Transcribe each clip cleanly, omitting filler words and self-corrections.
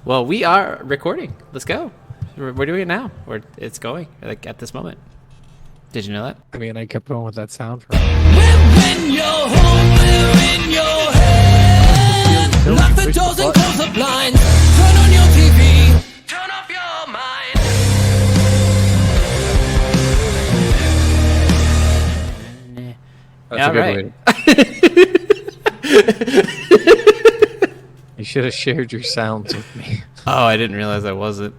Well, we are recording. Let's go. We're doing it now. It's going, like, at this moment. Did you know that? I mean, I kept going with that sound for When you're home, we're in your head. Lock the doors and close the blinds. Turn on your TV. Turn off your mind. That's All a good right. way. You should have shared your sounds with me. Oh, I didn't realize I wasn't.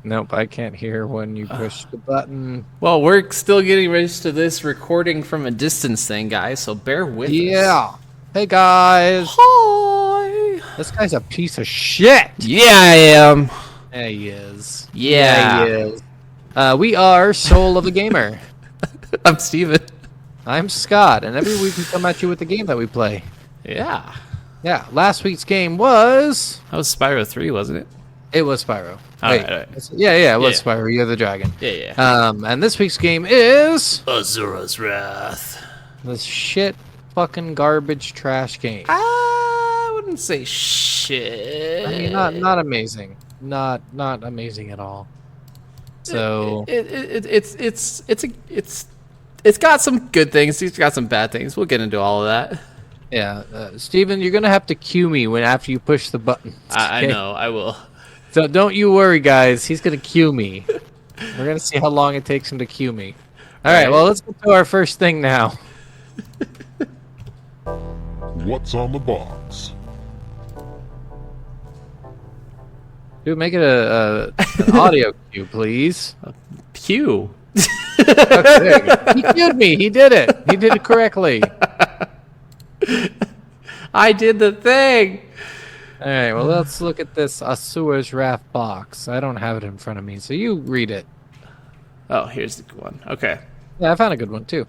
Nope, I can't hear when you push the button. Well, we're still getting used to this recording from a distance thing, guys, so bear with us. Yeah. Hey, guys. Hi. This guy's a piece of shit. Yeah, I am. Yeah, he is. Yeah. He is. We are Soul of the Gamer. I'm Steven. I'm Scott, and every week we come at you with the game that we play. Yeah. Yeah, last week's game was... That was Spyro 3, wasn't it? It was Spyro. All Wait, right. Yeah, it was Yeah. Spyro. You're the dragon. Yeah. And this week's game is... Asura's Wrath. this shit fucking garbage trash game. I wouldn't say shit. I mean, not amazing. Not amazing at all. So It's got some good things. It's got some bad things. We'll get into all of that. yeah, Steven, you're gonna have to cue me after you push the button. I know. I will. So don't you worry, guys. He's gonna cue me. We're gonna see how long it takes him to cue me. All right. Well, let's get to our first thing now. What's on the box? Dude, make it an audio cue, please. Q. Okay. He cued me. He did it. He did it correctly. I did the thing. All right. Well, let's look at this Asura's Wrath box. I don't have it in front of me, so you read it. Oh, here's the one. Okay. Yeah, I found a good one too.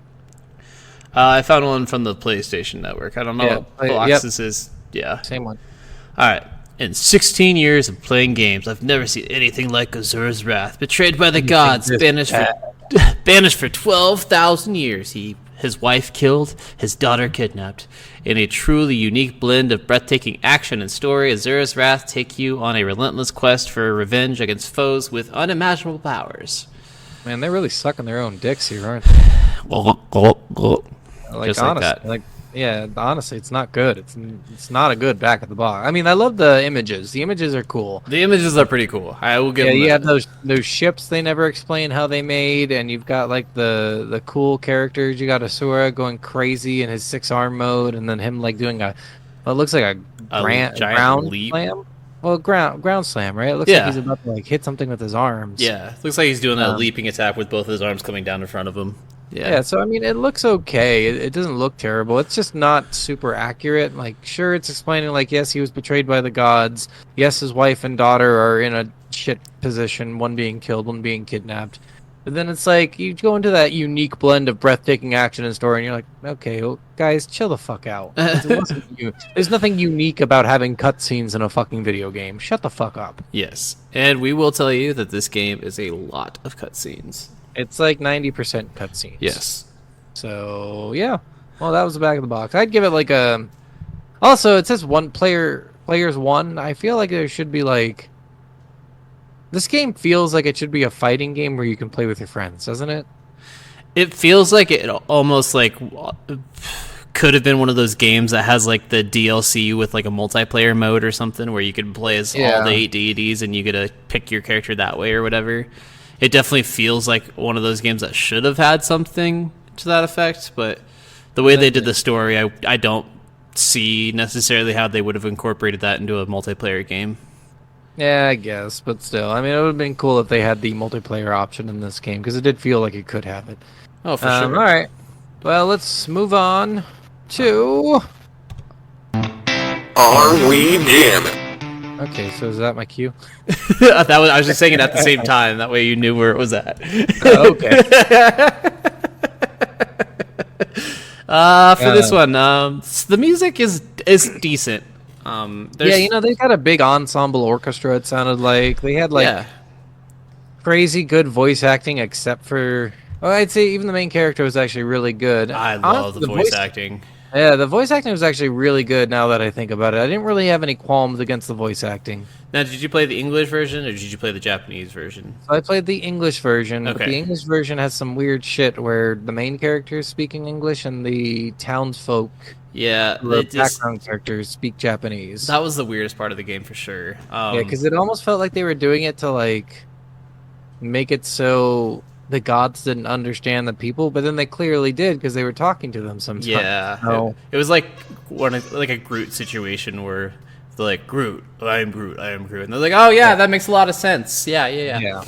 I found one from the PlayStation Network. I don't know what box yep. this is. Yeah. Same one. All right. In 16 years of playing games, I've never seen anything like Asura's Wrath. Betrayed by the gods, banished for 12,000 years. His wife killed, his daughter kidnapped. In a truly unique blend of breathtaking action and story, Asura's Wrath take you on a relentless quest for revenge against foes with unimaginable powers. Man, they're really sucking their own dicks here, aren't they? Just like that. Yeah, honestly, it's not good. It's not a good back of the box. I mean, I love the images. The images are cool. The images are pretty cool. I will give them you that. have those ships they never explain how they made, and you've got like the cool characters. You got Asura going crazy in his 6-arm mode, and then him like doing it looks like a giant ground leap. slam. Well, ground slam, right? It looks like he's about to like hit something with his arms. Yeah, looks like he's doing a leaping attack with both his arms coming down in front of him. Yeah, so I mean, it looks okay. It doesn't look terrible. It's just not super accurate. Like, sure, it's explaining, like, yes, he was betrayed by the gods. Yes, his wife and daughter are in a shit position, one being killed, one being kidnapped. But then it's like, you go into that unique blend of breathtaking action and story, and you're like, okay, well, guys, chill the fuck out. There's nothing unique about having cutscenes in a fucking video game. Shut the fuck up. Yes, and we will tell you that this game is a lot of cutscenes. It's like 90% cutscenes. Yes. So, yeah. Well, that was the back of the box. I'd give it like a... Also, it says players 1. I feel like there should be like... This game feels like it should be a fighting game where you can play with your friends, doesn't it? It feels like it almost like could have been one of those games that has like the DLC with like a multiplayer mode or something where you can play as all the 8 deities and you get to pick your character that way or whatever. It definitely feels like one of those games that should have had something to that effect, but the way they did the story, I don't see necessarily how they would have incorporated that into a multiplayer game. Yeah, I guess, but still. I mean, it would have been cool if they had the multiplayer option in this game, because it did feel like it could have it. Oh, for sure. All right. Well, let's move on to... Are we jamming? Okay, so is that my cue? I was just saying it at the same time. That way you knew where it was at. Okay. For this one, the music is decent. Yeah, they've got a big ensemble orchestra, it sounded like. They had, like, crazy good voice acting, except for... Well, I'd say even the main character was actually really good. I love the voice acting. Yeah, the voice acting was actually really good now that I think about it. I didn't really have any qualms against the voice acting. Now, did you play the English version or did you play the Japanese version? So I played the English version, but Okay. the English version has some weird shit where the main character is speaking English and the townsfolk, Yeah, who are it just background characters, speak Japanese. that was the weirdest part of the game for sure. Yeah, because it almost felt like they were doing it to like make it so the gods didn't understand the people, but then they clearly did because they were talking to them sometimes. yeah, So, it was like like a Groot situation where they're like, Groot, I am Groot, I am Groot, and they're like, oh yeah, that makes a lot of sense. Yeah. yeah.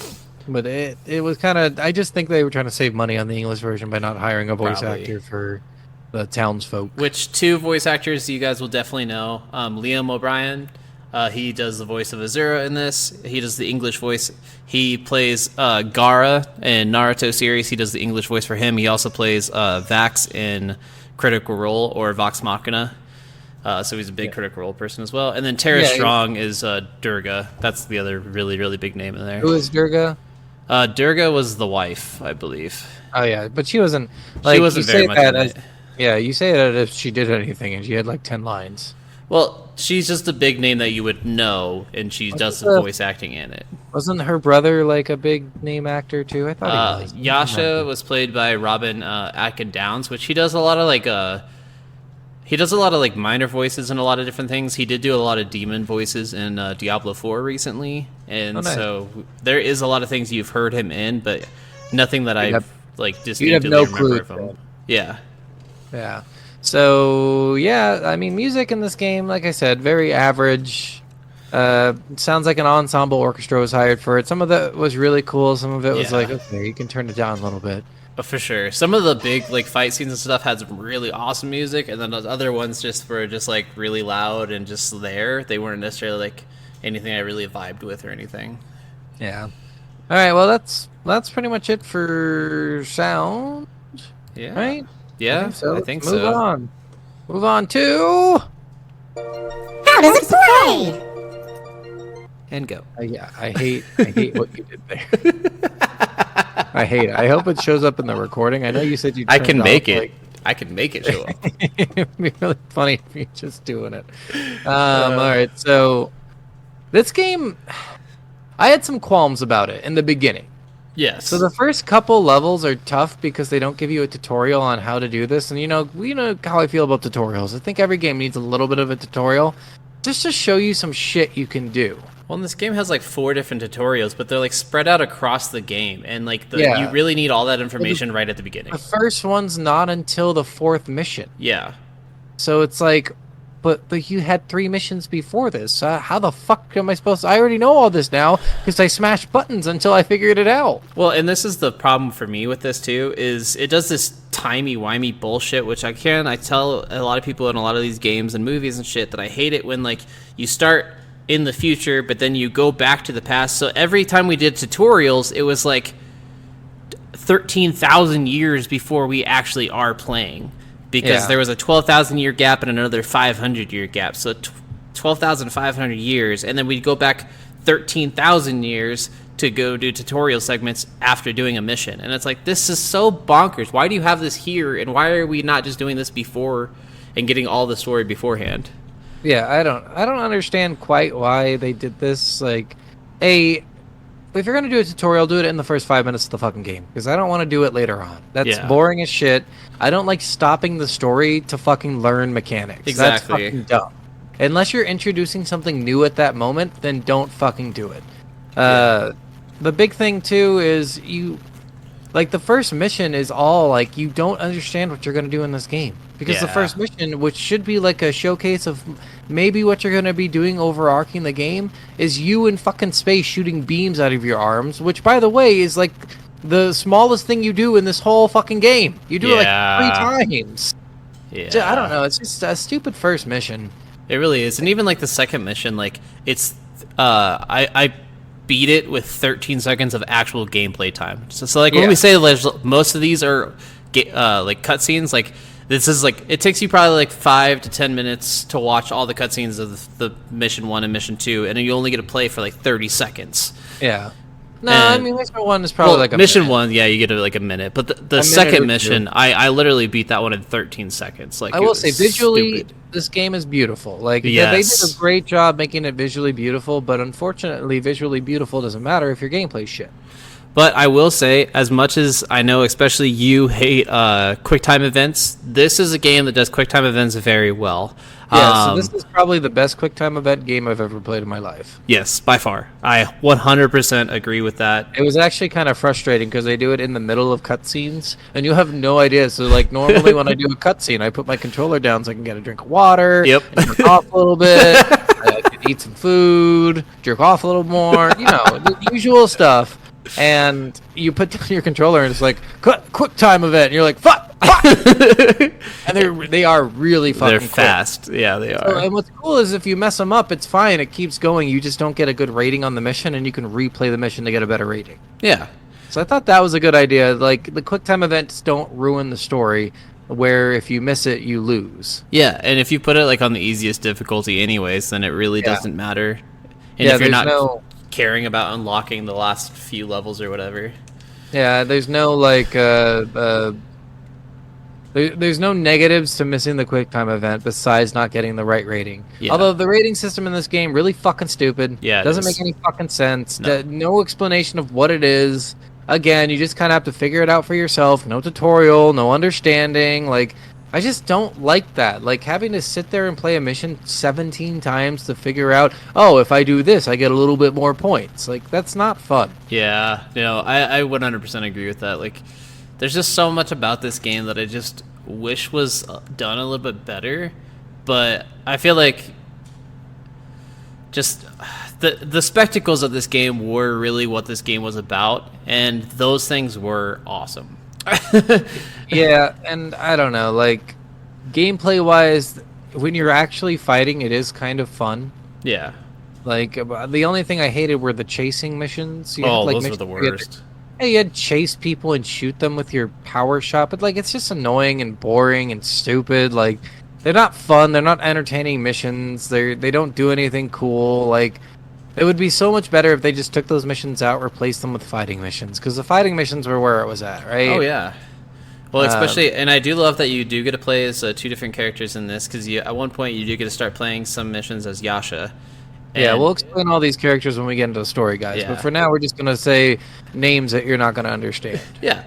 But it was kind of. I just think they were trying to save money on the English version by not hiring a voice Probably. actor for the townsfolk. Which two voice actors you guys will definitely know? Liam O'Brien. He does the voice of Asura in this. He does the English voice. He plays Gaara in Naruto series. He does the English voice for him. He also plays Vax in Critical Role or Vox Machina. So he's a big Critical Role person as well. And then Tara Strong is Durga. That's the other really, really big name in there. Who is Durga? Durga was the wife, I believe. Oh yeah, but she wasn't. Like, She wasn't you very say much that in as, it. yeah, you say it as if she did anything, and she had like 10 lines. Well, she's just a big name that you would know, and she does some voice acting in it. Wasn't her brother like a big name actor too? I thought he was. Yasha was played by Robin Atkin Downs, which he does a lot of like minor voices and a lot of different things. He did do a lot of demon voices in Diablo 4 recently, and nice. So there is a lot of things you've heard him in, but nothing that I've like distinctively no remember clue of him. Yeah. Yeah. So yeah, I mean, music in this game, like I said, very average. Sounds like an ensemble orchestra was hired for it. Some of that was really cool. Some of it was Yeah. like, okay, you can turn it down a little bit. For sure. Some of the big like fight scenes and stuff had some really awesome music, and then those other ones just were just like really loud and just there. They weren't necessarily like anything I really vibed with or anything. Yeah. All right. Well, that's pretty much it for sound, Yeah. right? Yeah, So I let's think move so. on. Move on to. How does it play? And go. I hate what you did there. I hate it. I hope it shows up in the recording. I know you said you. I can make it. I can make it show up. It'd be really funny if you're just doing it. All right, so this game, I had some qualms about it in the beginning. Yes. So the first couple levels are tough because they don't give you a tutorial on how to do this, and you know how I feel about tutorials. I think every game needs a little bit of a tutorial, just to show you some shit you can do. Well, and this game has like 4 different tutorials, but they're like spread out across the game, and like Yeah. you really need all that information right at the beginning. The first one's not until the 4th mission. Yeah. So it's like, but you had 3 missions before this. How the fuck am I supposed to? I already know all this now because I smashed buttons until I figured it out. Well, and this is the problem for me with this too, is it does this timey-wimey bullshit, which I tell a lot of people in a lot of these games and movies and shit that I hate it when like you start in the future, but then you go back to the past. So every time we did tutorials, it was like 13,000 years before we actually are playing. Because there was a 12,000 year gap and another 500 year gap. So 12,500 years. And then we'd go back 13,000 years to go do tutorial segments after doing a mission. And it's like, this is so bonkers. Why do you have this here? And why are we not just doing this before and getting all the story beforehand? Yeah, I don't understand quite why they did this. Like, if you're gonna do a tutorial, do it in the first 5 minutes of the fucking game, because I don't want to do it later on. That's boring as shit. I don't like stopping the story to fucking learn mechanics. Exactly. That's fucking dumb. Unless you're introducing something new at that moment, then don't fucking do it. The big thing too is like the first mission is all like you don't understand what you're gonna do in this game, because the first mission, which should be like a showcase of maybe what you're gonna be doing overarching the game, is you in fucking space shooting beams out of your arms, which by the way is like the smallest thing you do in this whole fucking game. You do it like 3 times. Yeah. I don't know. It's just a stupid first mission. It really is. And even like the second mission, like it's I beat it with 13 seconds of actual gameplay time. So like when we say most of these are like cutscenes, like this is like it takes you probably like 5 to 10 minutes to watch all the cutscenes of the mission 1 and mission 2, and then you only get to play for like 30 seconds. Yeah. No, I mean mission 1 is probably like a mission minute. 1. Yeah, you get like a minute, but the minute second or mission, two. I literally beat that one in 13 seconds. Like I it will was say visually, stupid. this game is beautiful. Like they did a Yes. great job making it visually beautiful, but unfortunately, visually beautiful doesn't matter if your gameplay's shit. But I will say, as much as I know, especially you hate QuickTime events, this is a game that does QuickTime events very well. Yeah, so this is probably the best QuickTime event game I've ever played in my life. Yes, by far. I 100% agree with that. It was actually kind of frustrating because they do it in the middle of cutscenes, and you have no idea. So, like, normally when I do a cutscene, I put my controller down so I can get a drink of water, Yep. jerk off a little bit, I can eat some food, jerk off a little more, you know, the usual stuff. And you put down your controller, and it's like, QuickTime event, and you're like, fuck! And they are really fucking They're quick. fast. Yeah, they are. So, and what's cool is if you mess them up, it's fine. It keeps going. You just don't get a good rating on the mission, and you can replay the mission to get a better rating. Yeah. So I thought that was a good idea. Like, the QuickTime events don't ruin the story, where if you miss it, you lose. Yeah, and if you put it like on the easiest difficulty anyways, then it really doesn't matter. And Yeah, if you're there's not caring about unlocking the last few levels or whatever. Yeah, there's no, like, there's no negatives to missing the QuickTime event besides not getting the right rating. Yeah. Although the rating system in this game really fucking stupid. Yeah, it doesn't is. make any fucking sense. No. No explanation of what it is. Again, you just kind of have to figure it out for yourself. No tutorial, no understanding. Like, I just don't like that. Like, having to sit there and play a mission 17 times to figure out, oh, if I do this, I get a little bit more points. Like, that's not fun. Yeah, I 100% agree with that. Like, there's just so much about this game that I just wish was done a little bit better. But I feel like just the spectacles of this game were really what this game was about, and those things were awesome. Yeah, and I don't know, like, gameplay-wise, when you're actually fighting, it is kind of fun. Yeah. Like, the only thing I hated were the chasing missions. You had, Oh, like, those were missions the where you had to- worst. Yeah, you had to chase people and shoot them with your power shot, but, like, it's just annoying and boring and stupid. Like, they're not fun, they're not entertaining missions, they don't do anything cool. Like, it would be so much better if they just took those missions out, replaced them with fighting missions, because the fighting missions were where it was at, right? Oh yeah. Well, especially, and I do love that you do get to play as two different characters in this, because at one point you do get to start playing some missions as Yasha. Yeah, And- we'll explain all these characters when we get into the story, guys. Yeah. But for now, we're just going to say names that you're not going to understand. Yeah.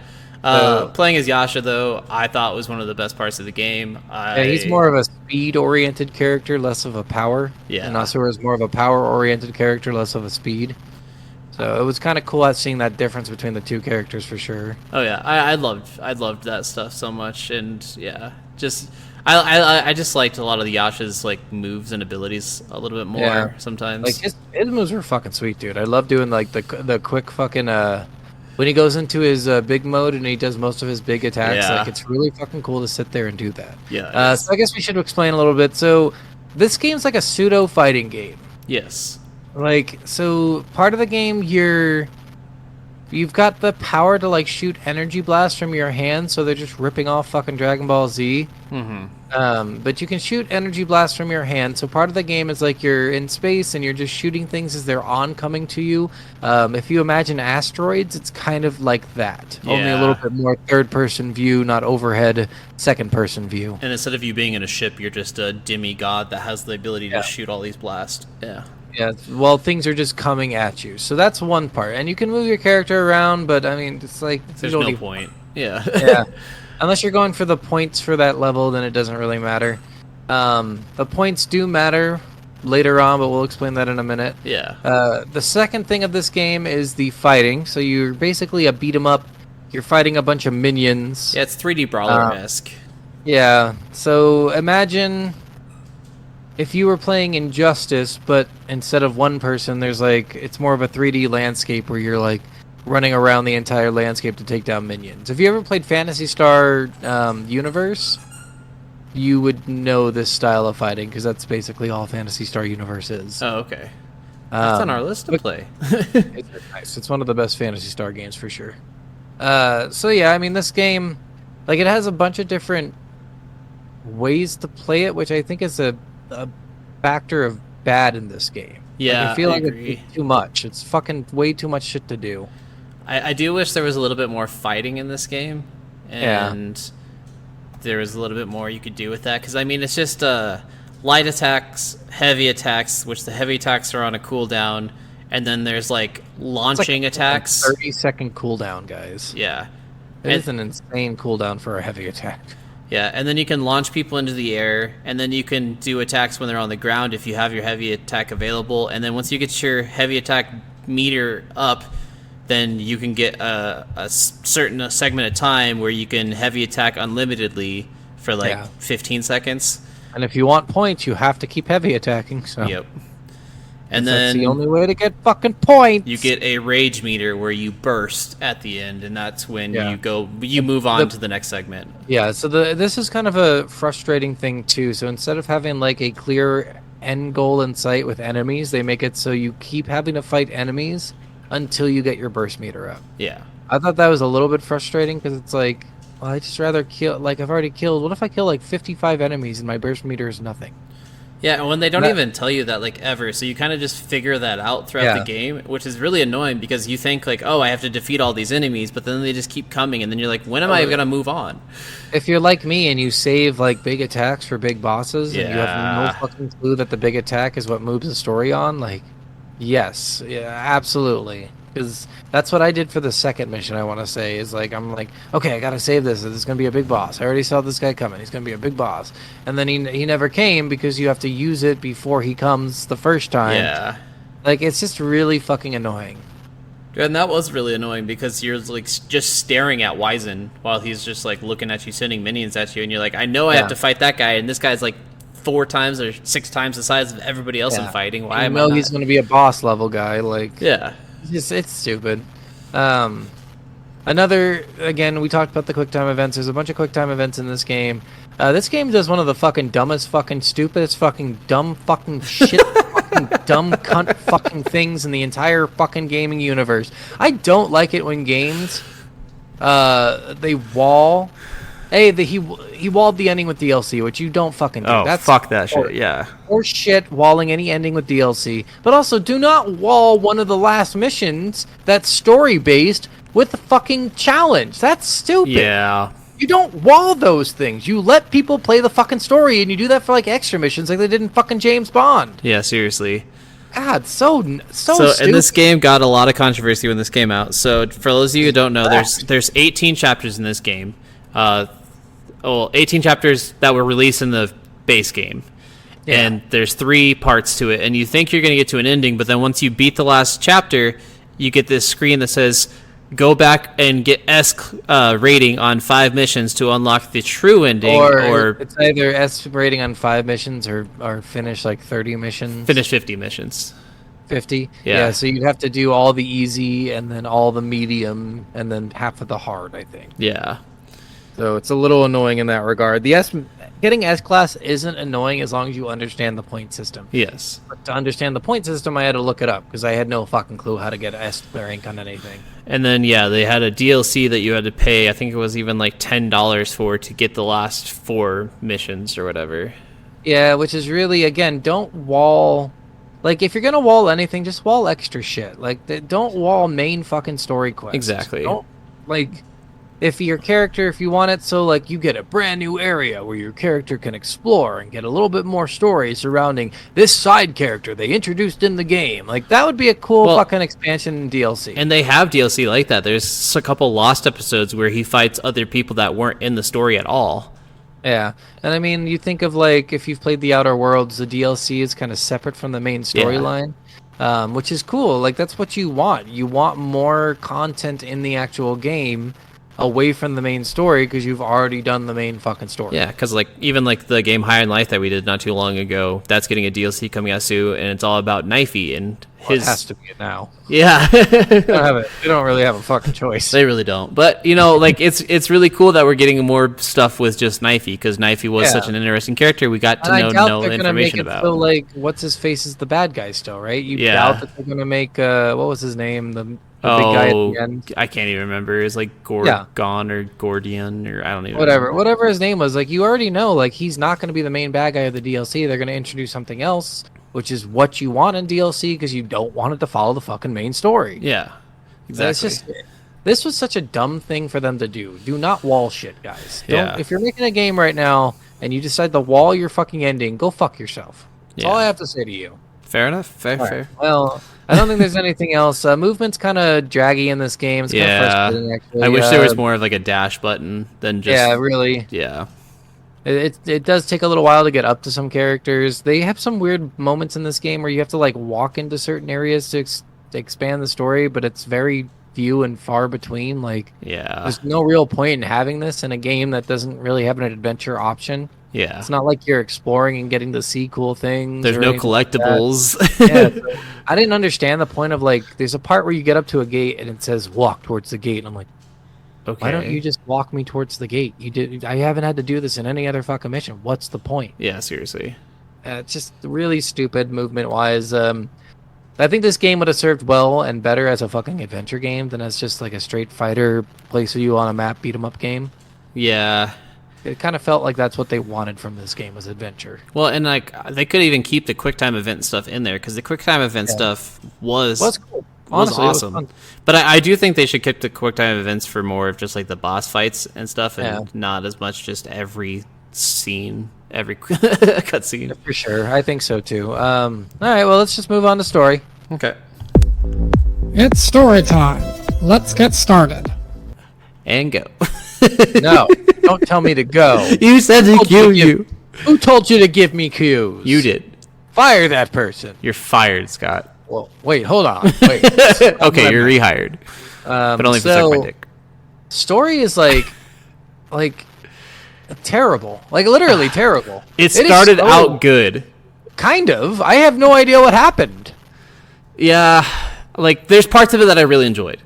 Playing as Yasha, though, I thought was one of the best parts of the game. Yeah, he's more of a speed-oriented character, less of a power. Yeah. And Asura is more of a power-oriented character, less of a speed. So it was kind of cool seeing that difference between the two characters for sure. Oh yeah, I loved that stuff so much, and yeah, just I just liked a lot of the Yasha's like moves and abilities a little bit more Yeah. sometimes. Like his moves were fucking sweet, dude. I love doing like the quick fucking when he goes into his big mode and he does most of his big attacks. Yeah. Like, it's really fucking cool to sit there and do that. Yeah, it is. So I guess we should explain a little bit. So this game's like a pseudo fighting game. Yes. Like, so part of the game, you've got the power to like shoot energy blasts from your hand, so they're just ripping off fucking Dragon Ball Z. But you can shoot energy blasts from your hand. So part of the game is like you're in space and you're just shooting things as they're oncoming to you. If you imagine asteroids, it's kind of like that. Only a Yeah. little bit more third-person view, not overhead second-person view. And instead of you being in a ship, you're just a demigod that has the ability to shoot all these blasts. Yeah. Yeah, well, things are just coming at you. So that's one part. And you can move your character around, but I mean, it's like... There's you don't no even- point. Yeah. Yeah. Unless you're going for the points for that level, then it doesn't really matter. The points do matter later on, but we'll explain that in a minute. Yeah. The second thing of this game is the fighting. So you're basically a beat 'em up. You're fighting a bunch of minions. Yeah, it's 3D brawler-esque. Yeah. So imagine if you were playing Injustice, but instead of one person, there's like, it's more of a 3D landscape where you're like running around the entire landscape to take down minions. If you ever played Phantasy Star Universe, you would know this style of fighting, because that's basically all Phantasy Star Universe is. Oh, okay. That's on our list to play. It's nice. It's one of the best Phantasy Star games for sure. So yeah, I mean, this game, like, it has a bunch of different ways to play it, which I think is a factor of bad in this game. Yeah, I feel like agree. it's too much. It's fucking way too much shit to do. I do wish there was a little bit more fighting in this game, and there was a little bit more you could do with that. Because, I mean, it's just light attacks, heavy attacks, which the heavy attacks are on a cooldown, and then there's, like, launching attacks. 30-second cooldown, guys. Yeah. It is an insane cooldown for a heavy attack. Yeah, and then you can launch people into the air, and then you can do attacks when they're on the ground if you have your heavy attack available, and then once you get your heavy attack meter up, then you can get a certain segment of time where you can heavy attack unlimitedly for like 15 seconds. And if you want points, you have to keep heavy attacking. So. Yep. And then that's the only way to get fucking points. You get a rage meter where you burst at the end, and that's when you move on to the next segment. Yeah, so this is kind of a frustrating thing too. So instead of having like a clear end goal in sight with enemies, they make it so you keep having to fight enemies until you get your burst meter up. Yeah. I thought that was a little bit frustrating because it's like, well, I just rather kill, like I've already killed, what if I kill like 55 enemies and my burst meter is nothing? Yeah, and when they don't even tell you that, like, ever, so you kind of just figure that out throughout the game, which is really annoying because you think, like, oh, I have to defeat all these enemies, but then they just keep coming, and then you're like, when am I going to move on? If you're like me and you save, like, big attacks for big bosses, and you have no fucking clue that the big attack is what moves the story on, like, yes, absolutely. Because that's what I did for the second mission, I want to say, is like, I'm like, okay, I got to save this. It's going to be a big boss. I already saw this guy coming. He's going to be a big boss. And then he never came because you have to use it before he comes the first time. Yeah. Like, it's just really fucking annoying. And that was really annoying because you're, like, just staring at Wizen while he's just, like, looking at you, sending minions at you. And you're like, I know I have to fight that guy, and this guy's, like, 4 times or 6 times the size of everybody else I'm fighting. Why am I not? He's going to be a boss level guy. Like, yeah. It's stupid. Another, again, we talked about the quick time events. There's a bunch of quick time events in this game. This game does one of the fucking dumbest fucking stupidest fucking dumb fucking shit fucking dumb cunt fucking things in the entire fucking gaming universe. I don't like it when games they wall. Hey, he walled the ending with DLC, which you don't fucking do. Oh, fuck that shit, yeah. Or shit, walling any ending with DLC. But also, do not wall one of the last missions that's story-based with the fucking challenge. That's stupid. Yeah. You don't wall those things. You let people play the fucking story, and you do that for, like, extra missions like they did in fucking James Bond. Yeah, seriously. God, so stupid. And this game got a lot of controversy when this came out. So, for those of you who don't know, there's 18 chapters in this game. 18 chapters that were released in the base game. Yeah. And there's 3 parts to it. And you think you're going to get to an ending, but then once you beat the last chapter, you get this screen that says, go back and get S rating on 5 missions to unlock the true ending. Or it's either S rating on 5 missions or finish like 30 missions. Finish 50 missions. 50? Yeah, so you'd have to do all the easy and then all the medium and then half of the hard, I think. Yeah. So it's a little annoying in that regard. Getting S-Class isn't annoying as long as you understand the point system. Yes. But to understand the point system, I had to look it up because I had no fucking clue how to get S rank on anything. And then, they had a DLC that you had to pay, I think it was even like $10 for to get the last 4 missions or whatever. Yeah, which is really, again, don't wall... Like, if you're going to wall anything, just wall extra shit. Like, don't wall main fucking story quests. Exactly. Don't, like... If your character, if you want it so, like, you get a brand new area where your character can explore and get a little bit more story surrounding this side character they introduced in the game. Like, that would be a cool fucking expansion in DLC. And they have DLC like that. There's a couple Lost episodes where he fights other people that weren't in the story at all. Yeah. And, I mean, you think of, like, if you've played The Outer Worlds, the DLC is kind of separate from the main storyline. Which is cool. Like, that's what you want. You want more content in the actual game away from the main story because you've already done the main fucking story. Yeah, because even the game Higher in Life that we did not too long ago, that's getting a DLC coming out soon, and it's all about Knifey and his... It has to be now. Yeah. They don't really have a fucking choice. They really don't. But, it's really cool that we're getting more stuff with just Knifey, because Knifey was such an interesting character we got to know no information about. So, like, what's his face is the bad guy still, right? You doubt that they're going to make, what was his name? The big guy at the end. I can't even remember. It's like Gorgon or Gordian or I don't even whatever his name was. Like, you already know, like, he's not going to be the main bad guy of the DLC. They're going to introduce something else. which is what you want in DLC because you don't want it to follow the fucking main story. Yeah, exactly. This was such a dumb thing for them to do. Do not wall shit, guys. Yeah. If you're making a game right now and you decide to wall your fucking ending, go fuck yourself. That's all I have to say to you. Fair enough. Fair. Well, I don't think there's anything else. Movement's kind of draggy in this game. It's kind of frustrating, actually. I wish there was more of like a dash button than just. Yeah, really. Yeah. It does take a little while to get up to some characters. They have some weird moments in this game where you have to like walk into certain areas to expand the story, but it's very few and far between. Like, there's no real point in having this in a game that doesn't really have an adventure option. Yeah. It's not like you're exploring and getting to see cool things. There's no collectibles. So I didn't understand the point of like, there's a part where you get up to a gate and it says walk towards the gate. And I'm like, okay, why don't you just walk me towards the gate? I haven't had to do this in any other fucking mission. What's the point? Yeah, seriously. It's just really stupid movement wise. I think this game would have served well and better as a fucking adventure game than as just like a straight fighter place you on a map beat 'em up game. Yeah. It kind of felt like that's what they wanted from this game was adventure. Well, and like they could even keep the QuickTime event stuff in there because the QuickTime event stuff was cool. Was Honestly, awesome. it was fun. But I do think they should keep the QuickTime events for more of just like the boss fights and stuff, and not as much just every scene, every cutscene. For sure, I think so too. All right, well, let's just move on to story. Okay. It's story time. Let's get started. And go. No, don't tell me to go. You said to cue you. Who told you to give me cues? You did. Fire that person. You're fired, Scott. Well, wait, hold on. Wait. Okay, you're rehired. But only for suck my dick. Story is like terrible. Like literally terrible. It started out good. Kind of. I have no idea what happened. Yeah, like there's parts of it that I really enjoyed.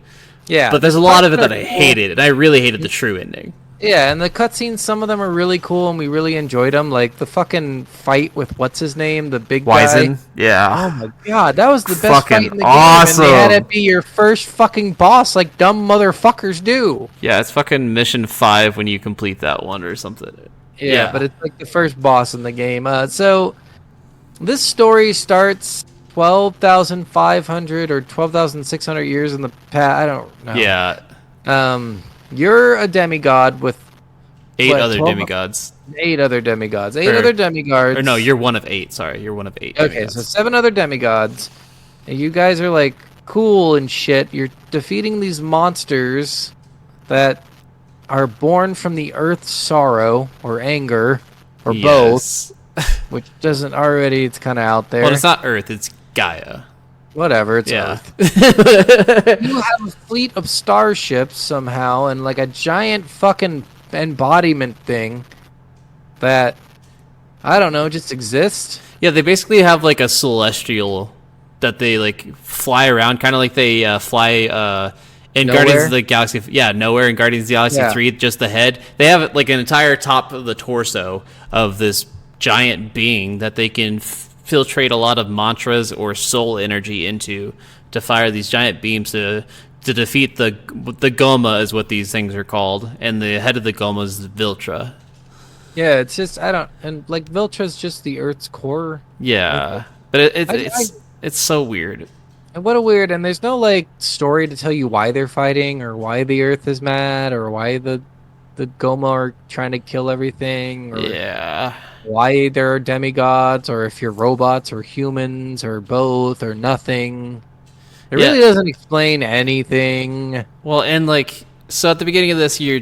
Yeah. But there's a lot of it that I hated, and I really hated the true ending. Yeah, and the cutscenes, some of them are really cool, and we really enjoyed them. Like the fucking fight with what's his name, the big Wizen? guy. Yeah. Oh my god, that was the best Fucking fight in the awesome. game. And they had it be your first fucking boss, like dumb motherfuckers do. Yeah, it's fucking mission 5 when you complete that one or something. Yeah, but it's like the first boss in the game. So this story starts 12,500 or 12,600 years in the past. I don't know. Yeah. You're a demigod with 8 what, other 12 demigods. 8 other demigods. 8 other demigods. Or no, you're one of 8. Sorry, you're one of 8. Okay, demigods. so 7 other demigods. And you guys are like cool and shit. You're defeating these monsters that are born from the earth's sorrow or anger or both, which doesn't already, it's kind of out there. Well, it's not Earth, it's Gaia. Whatever, it's Earth. You have a fleet of starships somehow and like a giant fucking embodiment thing that, I don't know, just exists. Yeah, they basically have like a celestial that they like fly around, kind of like they fly in Nowhere? Guardians of the Galaxy. Yeah, Nowhere in Guardians of the Galaxy 3, just the head. They have like an entire top of the torso of this giant being that they can filtrate a lot of mantras or soul energy into to fire these giant beams to defeat the Goma is what these things are called, and the head of the Goma is Viltra. Yeah, it's just and like Viltra's just the Earth's core. Yeah, but it's so weird. And what a weird, and there's no like story to tell you why they're fighting or why the Earth is mad or why the Goma are trying to kill everything or why there are demigods or if you're robots or humans or both or nothing. It really doesn't explain anything. Well, and like so at the beginning of this, you're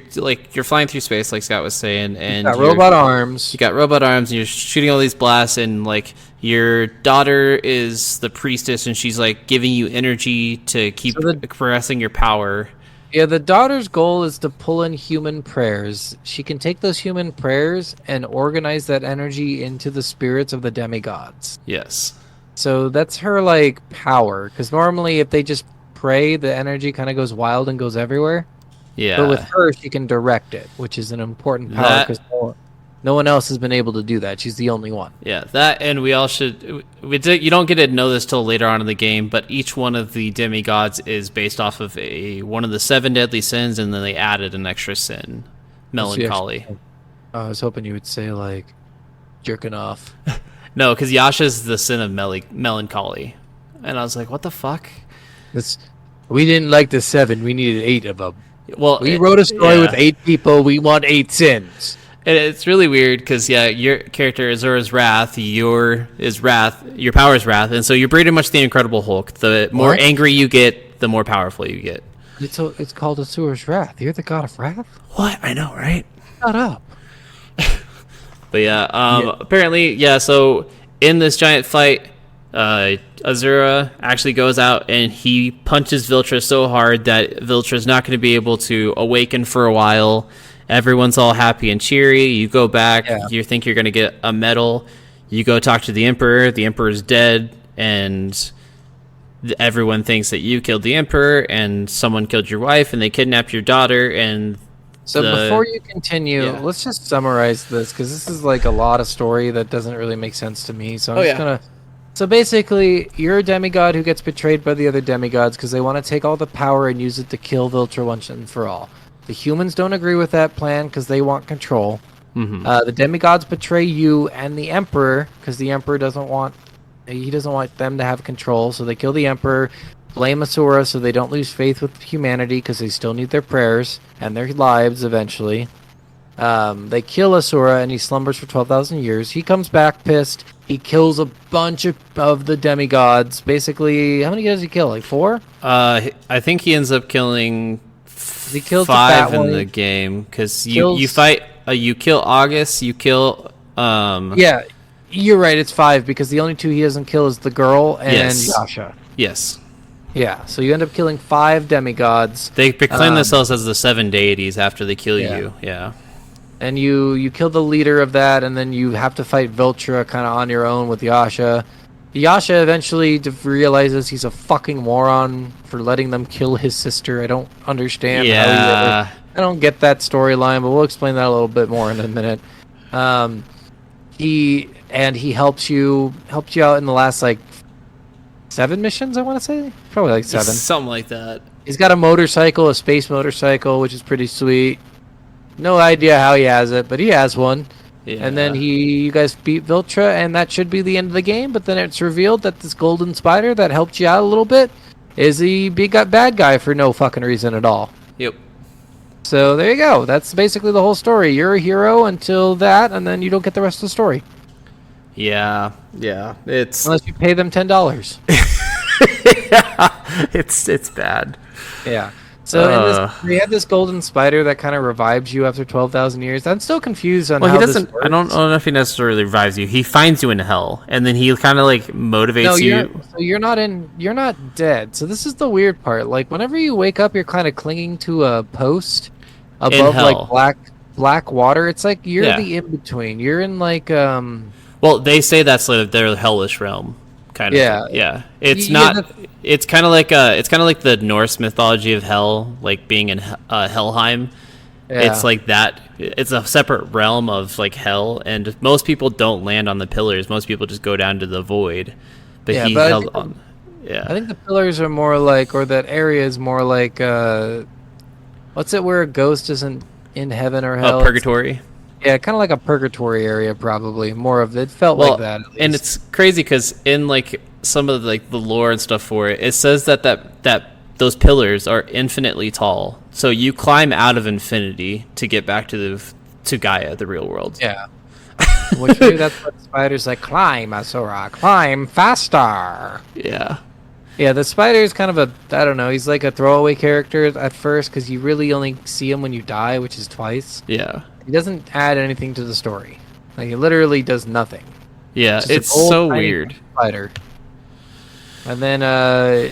flying through space, like Scott was saying, and you got robot arms. You got robot arms, and you're shooting all these blasts, and like your daughter is the priestess, and she's like giving you energy to keep progressing your power. Yeah, the daughter's goal is to pull in human prayers. She can take those human prayers and organize that energy into the spirits of the demigods. Yes. So that's her like power, because normally if they just pray, the energy kind of goes wild and goes everywhere. Yeah. But with her, she can direct it, which is an important power because no one else has been able to do that. She's the only one. Yeah, that, and we all should. You don't get to know this till later on in the game, but each one of the demigods is based off of one of the 7 deadly sins, and then they added an extra sin, melancholy. I was hoping you would say like jerking off. No, because Yasha's the sin of melancholy. And I was like, what the fuck? We didn't like the 7. We needed 8 of them. Well, We wrote a story with 8 people. We want 8 sins. It's really weird because, your character Azura's Wrath, your power is Wrath, and so you're pretty much the Incredible Hulk. The more angry you get, the more powerful you get. It's called Asura's Wrath. You're the god of wrath? What? I know, right? Shut up. But apparently, so in this giant fight, Azura actually goes out and he punches Viltra so hard that Viltra's not going to be able to awaken for a while. Everyone's all happy and cheery. You go back, you think you're going to get a medal. You go talk to the Emperor. The Emperor's dead, and everyone thinks that you killed the Emperor and someone killed your wife and they kidnapped your daughter. And so before you continue, let's just summarize this, because this is like a lot of story that doesn't really make sense to me. So I'm just going to... So basically, you're a demigod who gets betrayed by the other demigods because they want to take all the power and use it to kill Viltra once and for all. The humans don't agree with that plan because they want control. Mm-hmm. The demigods betray you and the Emperor because the Emperor doesn't want them to have control, so they kill the Emperor, blame Asura so they don't lose faith with humanity because they still need their prayers and their lives eventually. They kill Asura and he slumbers for 12,000 years. He comes back pissed. He kills a bunch of the demigods. Basically, how many does he kill? Like 4? I think he ends up killing He kills 5 in the game because you fight. You kill August. You kill. Yeah, you're right. It's 5 because the only 2 he doesn't kill is the girl and Yasha. Yes. Yeah, so you end up killing 5 demigods. They proclaim themselves as the 7 deities after they kill you. Yeah. And you kill the leader of that, and then you have to fight Viltra kind of on your own with Yasha. Yasha eventually realizes he's a fucking moron for letting them kill his sister. I don't understand. I don't get that storyline, but we'll explain that a little bit more in a minute. He helps you out in the last 7 missions, I want to say? Probably 7. Something like that. He's got a motorcycle, a space motorcycle, which is pretty sweet. No idea how he has it, but he has one. Yeah. And then you guys beat Viltra, and that should be the end of the game, but then it's revealed that this golden spider that helped you out a little bit is the bad guy for no fucking reason at all. Yep. So there you go. That's basically the whole story. You're a hero until that, and then you don't get the rest of the story. Yeah. It's unless you pay them $10. It's bad. Yeah. So we have this golden spider that kind of revives you after 12,000 years. I'm still confused on how he doesn't. This works. I don't know if he necessarily revives you. He finds you in hell, and then he kind of motivates you. So you're not dead. So this is the weird part. Whenever you wake up, you're kind of clinging to a post above black water. It's like you're the in between. You're in Well, they say that's their hellish realm. Kind of. Yeah. It's not. It's kind of like the Norse mythology of hell, being in Helheim. Yeah. It's like that. It's a separate realm of hell, and most people don't land on the pillars. Most people just go down to the void. But he held on. Yeah. I think the pillars are more or that area is more what's it where a ghost isn't in heaven or hell? Purgatory. Yeah, kind of like a purgatory area, probably more of it felt like that. And it's crazy because in some of the lore and stuff for it, it says that those pillars are infinitely tall. So you climb out of infinity to get back to Gaia, the real world. Yeah. Which maybe that's what the spider's climb, Asura, climb faster. Yeah. Yeah, the spider is kind of I don't know, he's like a throwaway character at first because you really only see him when you die, which is twice. Yeah. He doesn't add anything to the story. He literally does nothing. Yeah, it's so weird. Spider. And then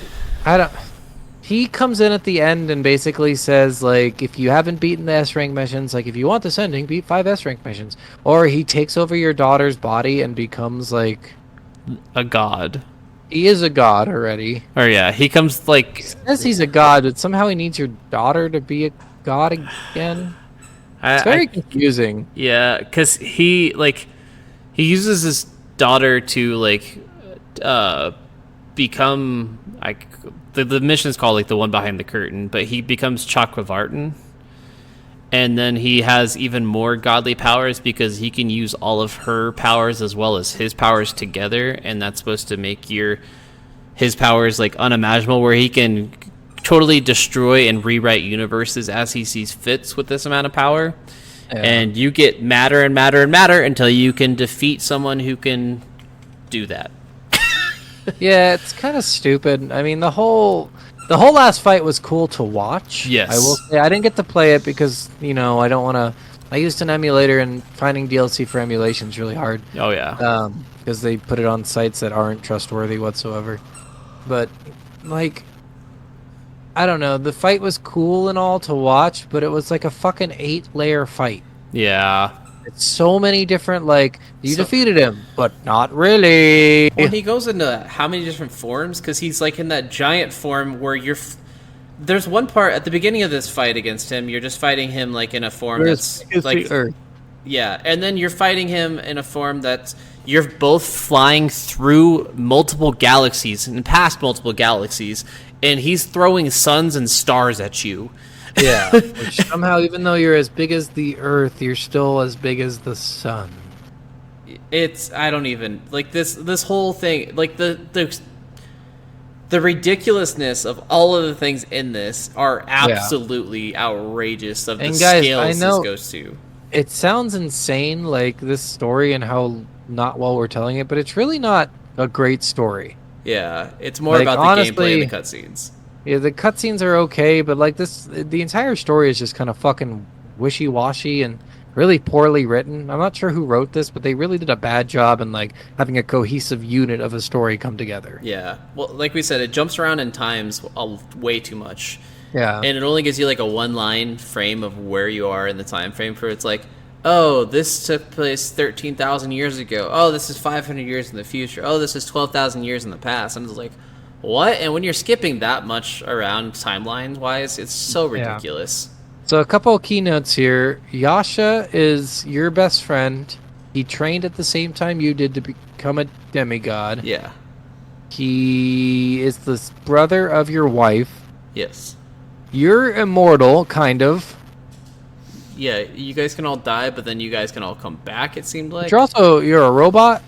he comes in at the end and basically says if you haven't beaten the S rank missions, if you want this ending, beat 5 S rank missions. Or he takes over your daughter's body and becomes a god. He is a god already. Or yeah, he comes He says he's a god, but somehow he needs your daughter to be a god again. It's very confusing. Yeah, because he uses his daughter to become the mission is called the one behind the curtain, but he becomes Chakravartin, And then he has even more godly powers because he can use all of her powers as well as his powers together, and that's supposed to make his powers like unimaginable, where he can totally destroy and rewrite universes as he sees fits with this amount of power. Yeah. And you get madder and madder and madder until you can defeat someone who can do that. Yeah, it's kind of stupid. I mean, the whole last fight was cool to watch. Yes. I will say I didn't get to play it because, I don't want to. I used an emulator, and finding DLC for emulation is really hard. Oh, yeah. Because they put it on sites that aren't trustworthy whatsoever. But, I don't know. The fight was cool and all to watch, but it was like a fucking 8-layer fight. Yeah. It's so many different, you defeated him, but not really. Well, he goes into how many different forms? Because he's like in that giant form where there's one part at the beginning of this fight against him, you're just fighting him like in a form that's like Earth. Yeah, and then you're fighting him in a form that's you're both flying through multiple galaxies and past multiple galaxies, and he's throwing suns and stars at you. Yeah, which somehow, even though you're as big as the Earth, you're still as big as the sun. I don't even like this whole thing, like the ridiculousness of all of the things in this are absolutely outrageous of the scales this goes to. It sounds insane, like this story and how not well we're telling it, but it's really not a great story. Yeah, it's more about the gameplay and the cutscenes. Yeah, the cutscenes are okay, but the entire story is just kind of fucking wishy-washy and really poorly written. I'm not sure who wrote this, but they really did a bad job in having a cohesive unit of a story come together. Yeah, well, like we said, it jumps around in times way too much. Yeah, and it only gives you like a one-line frame of where you are in the time frame. For it's like, oh, this took place 13,000 years ago. Oh, this is 500 years in the future. Oh, this is 12,000 years in the past. And it's like, what? And when you're skipping that much around timeline-wise, it's so ridiculous. Yeah. So a couple of keynotes here. Yasha is your best friend. He trained at the same time you did to become a demigod. Yeah. He is the brother of your wife. Yes. You're immortal, kind of. Yeah, you guys can all die, but then you guys can all come back, it seemed like. You're a robot?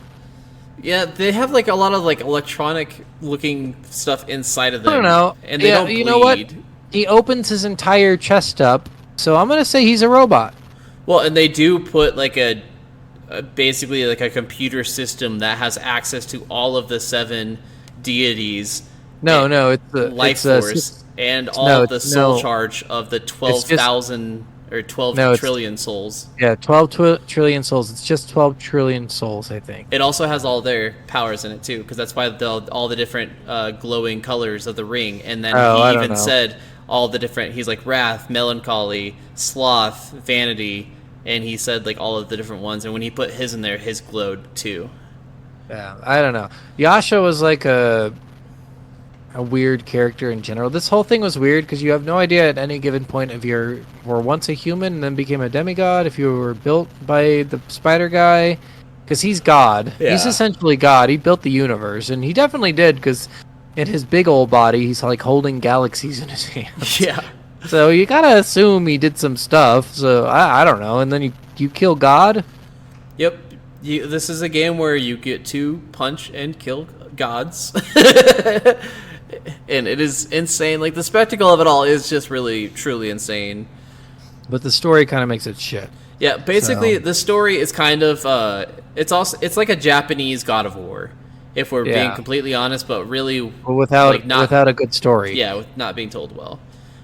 Yeah, they have like a lot of like electronic looking stuff inside of them. I don't know. And they don't bleed. You know what? He opens his entire chest up, so I'm going to say he's a robot. Well, and they do put like basically like a computer system that has access to all of the 7 deities. No, it's the life force and all of the soul charge of the 12,000 or 12 trillion souls. Yeah, 12 trillion souls. It's just 12 trillion souls, I think. It also has all their powers in it, too, because that's why all the different glowing colors of the ring. And then he even said all the different... He's like wrath, melancholy, sloth, vanity, and he said like all of the different ones. And when he put his in there, his glowed, too. Yeah, I don't know. Yasha was like a weird character in general. This whole thing was weird because you have no idea at any given point if you were once a human and then became a demigod, if you were built by the spider guy, because he's God. Yeah. He's essentially God. He built the universe, and he definitely did, because in his big old body, he's like holding galaxies in his hands. Yeah. So you gotta assume he did some stuff. So I don't know. And then you kill God? Yep. This is a game where you get to punch and kill gods. And it is insane. Like, the spectacle of it all is just really, truly insane. But the story kind of makes it shit. Yeah, basically, the story is kind of... it's like a Japanese God of War, if we're being completely honest, but really... without a good story. Yeah, with not being told well.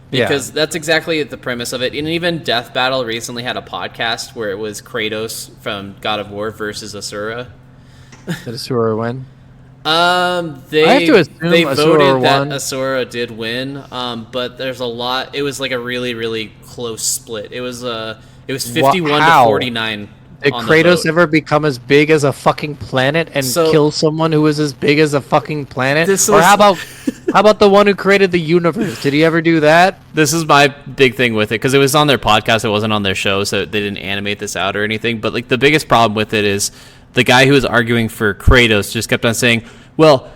Because that's exactly the premise of it. And even Death Battle recently had a podcast where it was Kratos from God of War versus Asura. Did Asura win? They I have to assume they Asura voted won. that Asura did win. But there's a lot. It was like a really, really close split. It was 51 to 49. Did Kratos ever become as big as a fucking planet and kill someone who was as big as a fucking planet? Or how about the one who created the universe? Did he ever do that? This is my big thing with it, because it was on their podcast. It wasn't on their show, so they didn't animate this out or anything. But like, the biggest problem with it is the guy who was arguing for Kratos just kept on saying, well,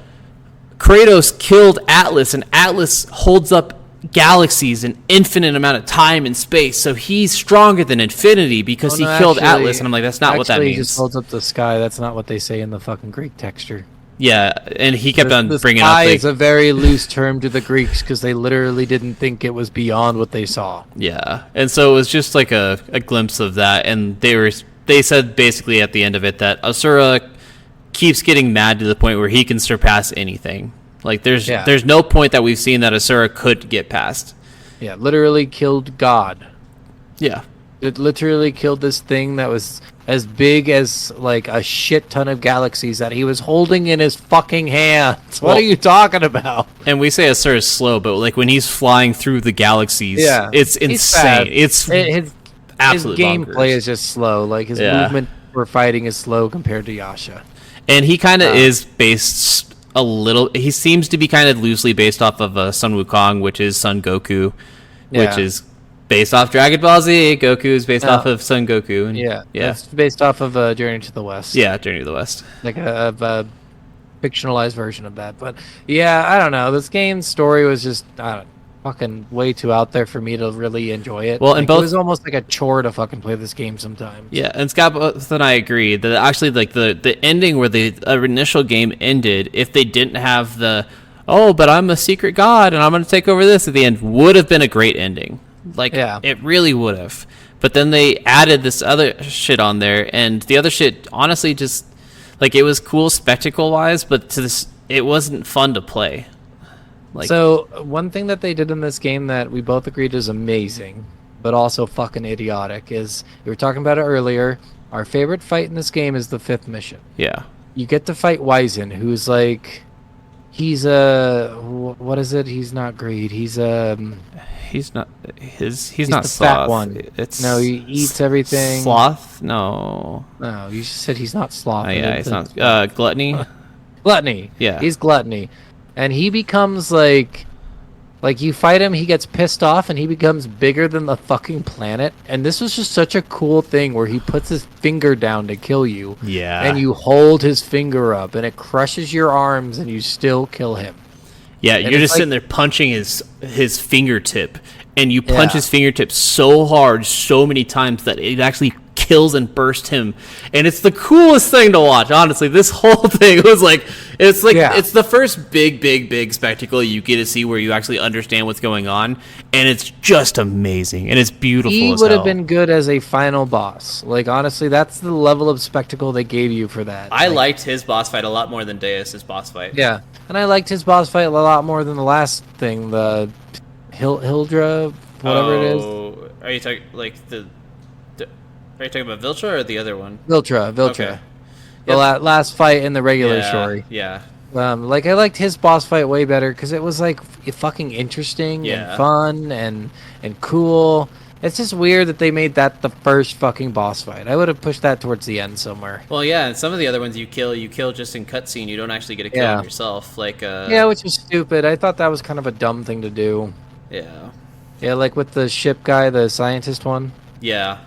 Kratos killed Atlas, and Atlas holds up galaxies an infinite amount of time and space, so he's stronger than infinity because he killed Atlas. And I'm like, that's not what that means. He just holds up the sky. That's not what they say in the fucking Greek texture. Yeah, and he kept on bringing up. Sky is a very loose term to the Greeks because they literally didn't think it was beyond what they saw. Yeah, and so it was just like a glimpse of that, and they said basically at the end of it that Asura keeps getting mad to the point where he can surpass anything. Like there's no point that we've seen that Asura could get past. Yeah, literally killed God. Yeah. It literally killed this thing that was as big as like a shit ton of galaxies that he was holding in his fucking hands. What are you talking about? And we say Asura is slow, but like when he's flying through the galaxies, it's insane. His gameplay is just slow. Like his movement for fighting is slow compared to Yasha. And he kind of is based a little. He seems to be kind of loosely based off of Sun Wukong, which is Son Goku, which is based off Dragon Ball Z. Goku is based off of Son Goku. And, it's based off of Journey to the West. Yeah, Journey to the West. Like a fictionalized version of that. But yeah, I don't know. This game's story was just fucking way too out there for me to really enjoy it. Well, and it was almost like a chore to fucking play this game sometimes. Yeah, and Scott both and I agree that actually like the ending where the initial game ended, if they didn't have but I'm a secret god and I'm going to take over this at the end, would have been a great ending. Like, it really would have. But then they added this other shit on there, and the other shit, honestly, just, like, it was cool spectacle-wise, but it wasn't fun to play. Like, so, one thing that they did in this game that we both agreed is amazing, but also fucking idiotic, is, we were talking about it earlier, our favorite fight in this game is the 5th mission. Yeah. You get to fight Wyzen, who's like... He's what is it? He's not greed. He's not the sloth. Fat one. He eats everything. Sloth? No, you just said he's not sloth. Oh, yeah, it's not gluttony. Gluttony. Yeah, he's gluttony, and he becomes like you fight him, he gets pissed off, and he becomes bigger than the fucking planet. And this was just such a cool thing where he puts his finger down to kill you. Yeah. And you hold his finger up, and it crushes your arms, and you still kill him. Yeah, and you're just sitting there punching his fingertip, and you punch his fingertip so hard, so many times that it actually kills and bursts him. And it's the coolest thing to watch, honestly. This whole thing was it's the first big spectacle you get to see where you actually understand what's going on, and it's just amazing, and it's beautiful. He would have been good as a final boss. Like, honestly, that's the level of spectacle they gave you for that. I liked his boss fight a lot more than Deus's boss fight. Yeah, and I liked his boss fight a lot more than the last thing, the Hildra, whatever it is. Are you talking Are you talking about Viltra or the other one? Viltra. Okay. The last fight in the regular story. Yeah. I liked his boss fight way better because it was like fucking interesting and fun and cool. It's just weird that they made that the first fucking boss fight. I would have pushed that towards the end somewhere. Well, yeah, and some of the other ones you kill just in cutscene. You don't actually get a kill on yourself. Like, which was stupid. I thought that was kind of a dumb thing to do. Yeah. Yeah, like with the ship guy, the scientist one. Yeah.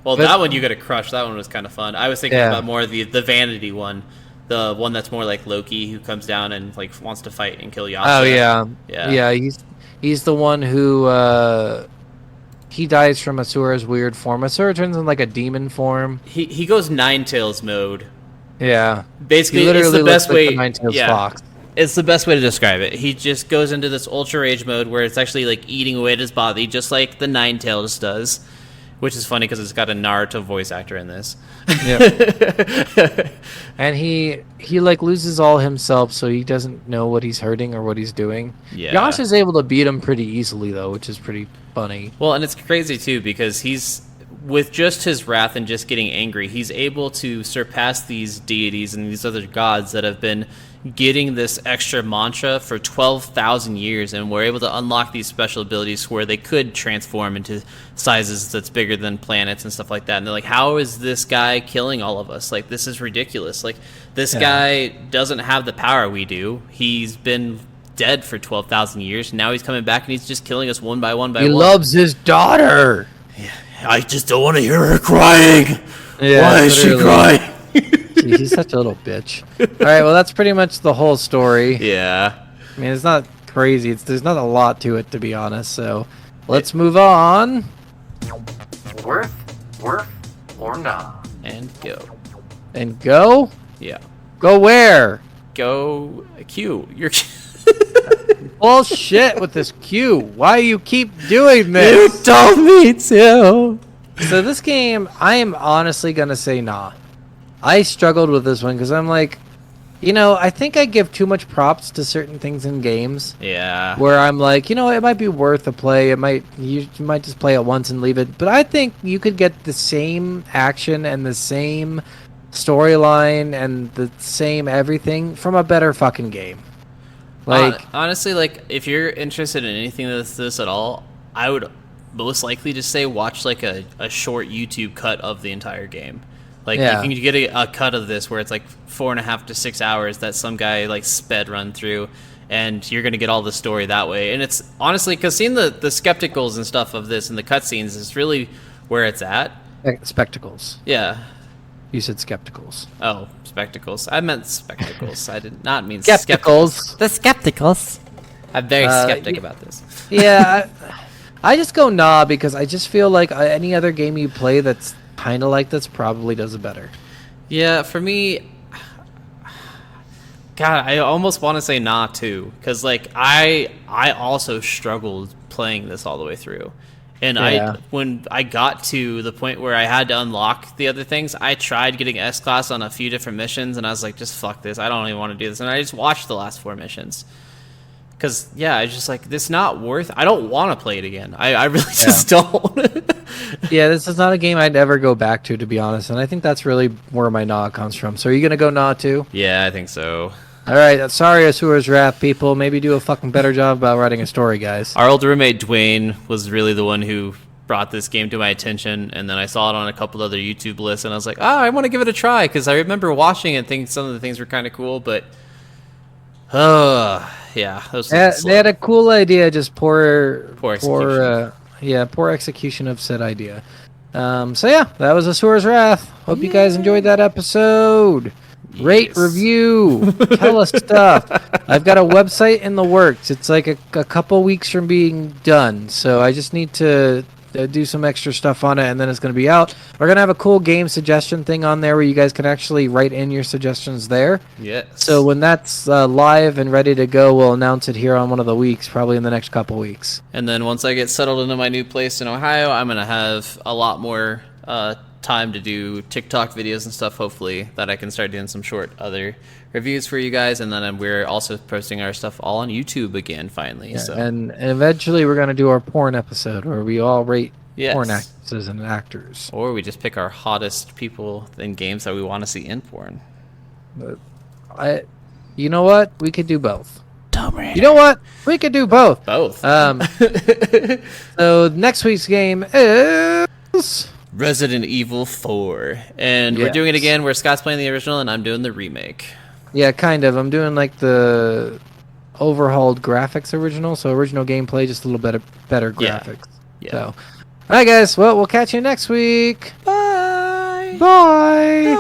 Well, that one you got to crush. That one was kind of fun. I was thinking about more the vanity one, the one that's more like Loki, who comes down and like wants to fight and kill Yasha. Oh yeah. He's the one who he dies from Asura's weird form. Asura turns in like a demon form. He goes Ninetales mode. Yeah, basically, he literally it's the best way. Like the fox. It's the best way to describe it. He just goes into this ultra rage mode where it's actually like eating away at his body, just like the Ninetales does. Which is funny because it's got a Naruto voice actor in this. Yep. And he like loses all himself, so he doesn't know what he's hurting or what he's doing. Yeah. Yasha's able to beat him pretty easily though, which is pretty funny. Well, and it's crazy too because he's with just his wrath and just getting angry, he's able to surpass these deities and these other gods that have been getting this extra mantra for 12,000 years, and we're able to unlock these special abilities where they could transform into sizes that's bigger than planets and stuff like that. And they're like, how is this guy killing all of us? Like, this is ridiculous. Like, this guy doesn't have the power we do. He's been dead for 12,000 years. Now he's coming back and he's just killing us one by one by one. He loves his daughter. Yeah, I just don't want to hear her crying. Yeah, why is she crying? He's such a little bitch. All right, well, that's pretty much the whole story. Yeah. I mean, it's not crazy. There's not a lot to it, to be honest. So let's move on. Worf, or nah. And go. And go? Yeah. Go where? Go Q. You're Bullshit with this Q. Why you keep doing this? You told me to. So this game, I am honestly going to say nah. I struggled with this one because I'm like, I think I give too much props to certain things in games. Yeah. Where I'm like, it might be worth a play. You might just play it once and leave it. But I think you could get the same action and the same storyline and the same everything from a better fucking game. Like honestly, like if you're interested in anything that's this at all, I would most likely just say watch like a short YouTube cut of the entire game. Like you can get a cut of this where it's like 4.5 to 6 hours that some guy like sped run through, and you're gonna get all the story that way. And it's honestly because seeing the skepticals and stuff of this and the cutscenes is really where it's at. Spectacles. Yeah. You said skepticals. Oh, spectacles. I meant spectacles. I did not mean Skepticals. The skepticals. I'm very skeptic about this. Yeah, I just go nah because I just feel like any other game you play that's kind of like this probably does it better. Yeah, for me, God, I almost want to say nah too, because like I also struggled playing this all the way through, and when I got to the point where I had to unlock the other things, I tried getting S-Class on a few different missions, and I was like, just fuck this, I don't even want to do this, and I just watched the last 4 missions. Because, I was just like, this not worth... I don't want to play it again. I really just don't. Yeah, this is not a game I'd ever go back to be honest. And I think that's really where my nah comes from. So are you going to go nah too? Yeah, I think so. All right, sorry, Asura's Wrath people. Maybe do a fucking better job about writing a story, guys. Our old roommate, Dwayne, was really the one who brought this game to my attention. And then I saw it on a couple other YouTube lists. And I was like, I want to give it a try. Because I remember watching it and thinking some of the things were kind of cool. But... yeah, they had a cool idea, just poor execution of said idea. So yeah, that was Asura's Wrath. Hope you guys enjoyed that episode. Rate, review, tell us stuff. I've got a website in the works. It's like a couple weeks from being done, so I just need to do some extra stuff on it, and then it's going to be out. We're going to have a cool game suggestion thing on there where you guys can actually write in your suggestions there. Yes. So when that's live and ready to go, we'll announce it here on one of the weeks, probably in the next couple weeks. And then once I get settled into my new place in Ohio, I'm going to have a lot more time to do TikTok videos and stuff, hopefully, that I can start doing some short other reviews for you guys. And then we're also posting our stuff all on YouTube again, finally. Yeah, so. and eventually we're going to do our porn episode where we all rate porn actresses and actors. Or we just pick our hottest people in games that we want to see in porn. You know what? We could do both. Tomb Raider. You know what? We could do both. Both. So next week's game is... Resident Evil 4. And we're doing it again where Scott's playing the original and I'm doing the remake. Yeah, kind of. I'm doing like the overhauled graphics original. So original gameplay, just a little bit better graphics. Yeah. So, all right, guys. Well, we'll catch you next week. Bye. Bye.